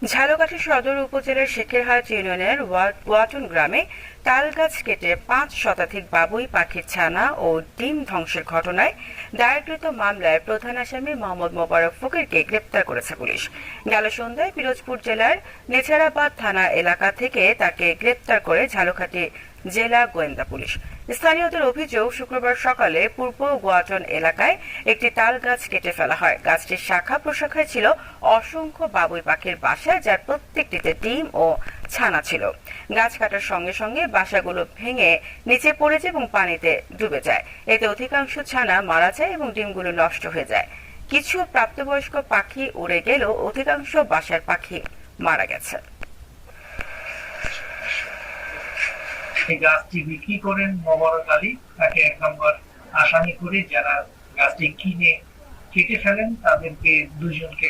ঝালকাঠি সদর উপজেলার শেখেরহাট ইউনিয়নের ওয়াটন গ্রামে তালগাছ কেটে 5 শতাধিক বাবুই পাখির ছানা ও ডিম ধ্বংসের ঘটনায় দায়েরকৃত মামলায় প্রধান আসামি মোহাম্মদ মোবারক ফকিরকে গ্রেপ্তার করেছে পুলিশ। গেল সন্ধ্যায় পিরোজপুর জেলার নেছারাবাদ থানা এলাকা থেকে তাকে গ্রেপ্তার করে ঝালকাঠি জেলা গোয়েন্দা পুলিশ। স্থানীয়দের অভিযোগ, শুক্রবার সকালে পূর্ব গোয়াটন এলাকায় একটি তাল গাছ কেটে ফেলা হয়। গাছটির শাখা প্রশাখায় ছিল অসংখ্য বাবুই পাখির বাসা, যার প্রত্যেকটিতে ডিম ও ছানা ছিল। গাছ কাটার সঙ্গে সঙ্গে বাসাগুলো ভেঙে নিচে পড়ে যায় এবং পানিতে ডুবে যায়। এতে অধিকাংশ ছানা মারা যায় এবং ডিমগুলো নষ্ট হয়ে যায়। কিছু প্রাপ্তবয়স্ক পাখি উড়ে গেলেও অধিকাংশ বাসার পাখি মারা গেছে। গাছটি বিক্রি করেন মোবারক আলী, তাকে 1 নম্বর আসামি করে যারা গাছটি কিনে কেটে ফেলেন তাদেরকে 2 জনকে